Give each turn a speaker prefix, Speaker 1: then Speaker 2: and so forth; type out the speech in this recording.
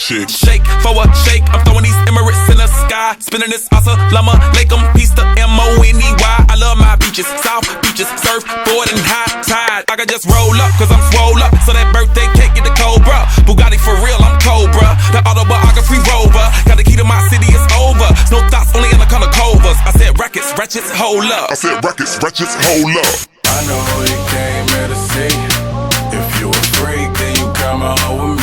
Speaker 1: chick.
Speaker 2: Shake for a shake, I'm throwing these Emirates in the sky. Spinning this Assalamu alaikum, peace to M-O-N-E-Y. I love my beaches, south beaches, surfboard and high tide. I can just roll up, cause I'm swole up. So that birthday cake get the Cobra. Bugatti for real, I'm Cobra. The autobiography rover. Got the key to my city, it's over. No thoughts, only in the color covers. I said rackets, ratchets, hold up.
Speaker 1: I said rackets, ratchets, hold up.
Speaker 3: I know you came here to see. If you a freak, then you come on with me.